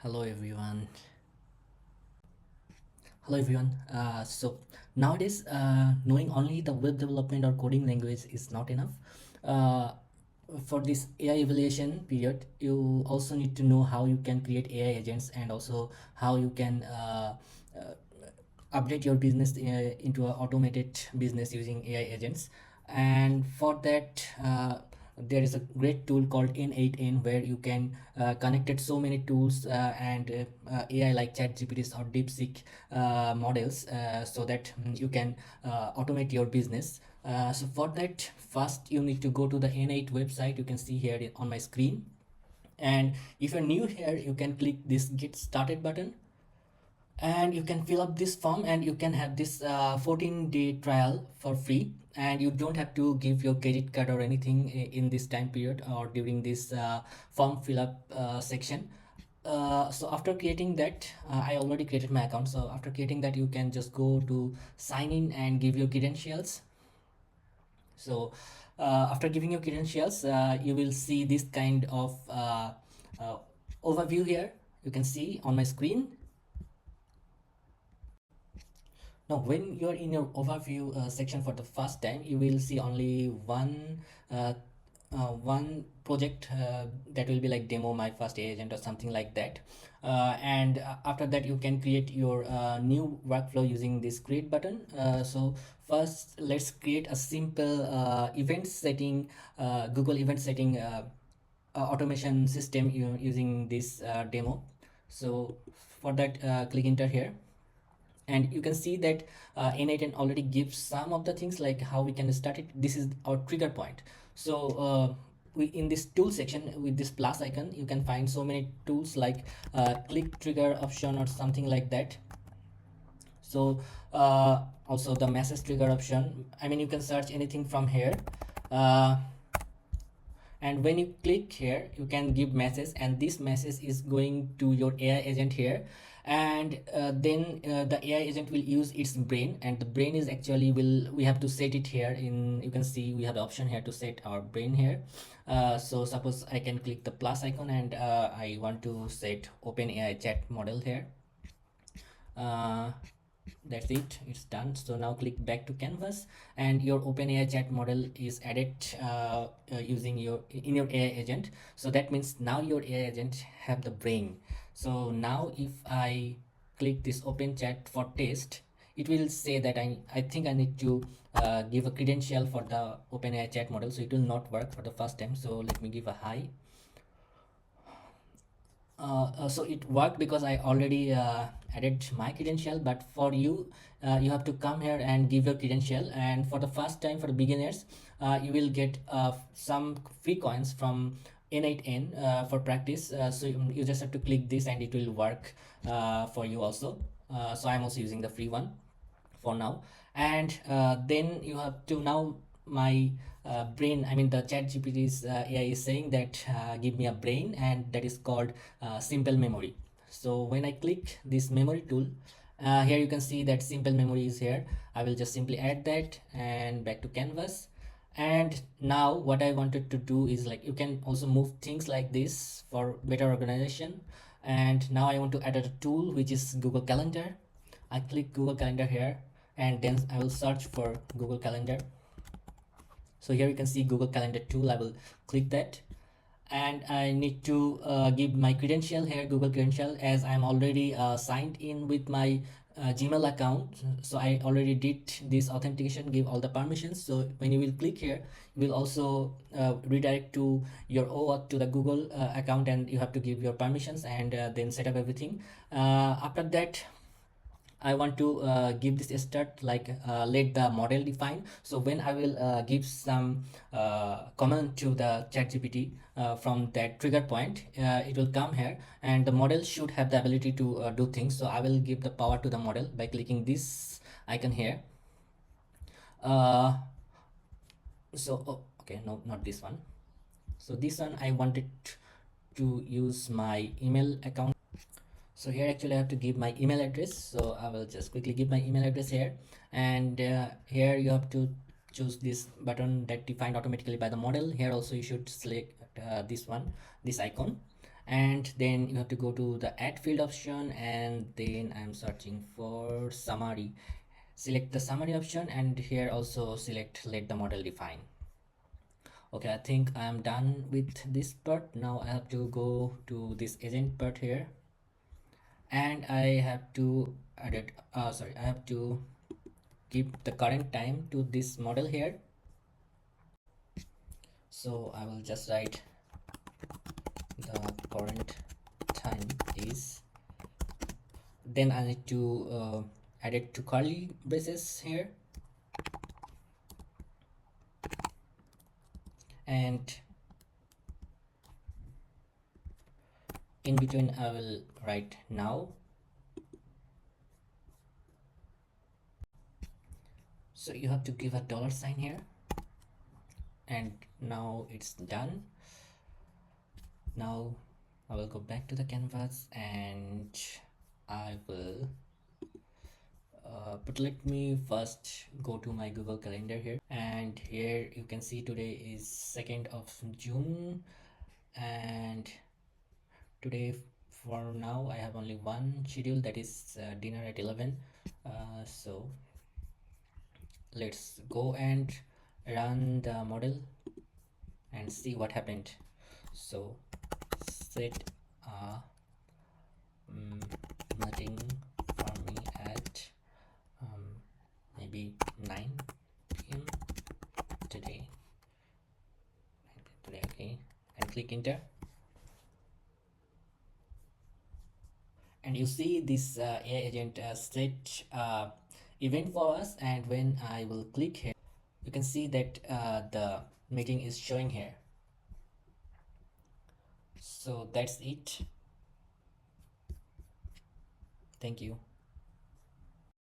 Hello everyone. So nowadays, knowing only the web development or coding language is not enough. Uh, for this AI evaluation period, you also need to know how you can create AI agents and also how you can uh, update your business into an automated business using AI agents. And for that, there is a great tool called N8N where you can connected so many tools and AI like ChatGPTs or DeepSeek models so that you can automate your business. So for that, first you need to go to the N8 website. You can see here on my screen. And if you're new here, you can click this Get Started button and you can fill up this form and you can have this 14-day trial for free, and you don't have to give your credit card or anything in this time period or during this form fill up section. So after creating that, I already created my account. So after creating that, you can just go to sign in and give your credentials. So after giving your credentials, you will see this kind of uh, overview here. You can see on my screen. Now, when you're in your overview section for the first time, you will see only uh, one project that will be like demo my first agent or something like that. And after that, you can create your new workflow using this create button. So first, let's create a simple event setting, Google event setting automation system using this demo. So for that, click enter here, and you can see that N8 already gives some of the things like how we can start it. This is our trigger point. So we in this tool section with this plus icon, you can find so many tools like click trigger option or something like that. So also the message trigger option, I mean, you can search anything from here. uh, and when you click here, you can give message, and this message is going to your AI agent here. And then the AI agent will use its brain, and the brain is actually we have to set it here. In you can see we have the option here to set our brain here. So suppose I can click the plus icon, and I want to set OpenAI chat model here. That's it, it's done. So now click back to canvas, and your OpenAI chat model is added using your AI agent. So that means now your AI agent have the brain. So now if I click this open chat for test, it will say that I think I need to give a credential for the OpenAI chat model, so it will not work for the first time. So let me give a hi. So it worked because I already added my credential, but for you, you have to come here and give your credential. And for the first time, for the beginners, you will get some free coins from N8N for practice. So you just have to click this and it will work for you also. So I'm also using the free one for now. And then you have to now my brain, I mean the chat gpt's AI is saying that give me a brain, and that is called simple memory. So when I click this memory tool, here you can see that simple memory is here. I will just simply add that and back to canvas. And now what I wanted to do is, like, you can also move things like this for better organization. And now I want to add a tool which is Google Calendar. I click Google Calendar here, and then I will search for Google Calendar. So here you can see Google Calendar tool. I will click that, and I need to give my credential here, Google credential, as I'm already signed in with my Gmail account. So I already did this authentication, give all the permissions. So when you will click here, you will also redirect to your OAuth to the Google account, and you have to give your permissions and then set up everything. After that, I want to give this a start, like let the model define. So when I will give some comment to the ChatGPT from that trigger point, it will come here, and the model should have the ability to do things. So I will give the power to the model by clicking this icon here. Uh, okay, no, not this one. So this one I wanted to use my email account. So here actually I have to give my email address. So I will just quickly give my email address here, and here you have to choose this button that defined automatically by the model. Here also you should select this one, this icon. and then you have to go to the add field option, and then I'm searching for summary. Select the summary option, and here also select let the model define. Okay, I think I'm done with this part. Now I have to go to this agent part here, and I have to edit sorry, I have to give the current time to this model here. So I will just write the current time is, then I need to add it to curly braces here, and in between I will write now. So you have to give a dollar sign here, and now it's done. Now I will go back to the canvas, and I will but let me first go to my Google Calendar here, and here you can see today is 2nd of June, and today for now I have only one schedule, that is dinner at 11. So let's go and run the model and see what happened. So set a meeting for me at maybe 9 p.m. today. Okay, and click enter, and you see this AI agent set event for us, and when I will click here, you can see that the meeting is showing here. So that's it. Thank you.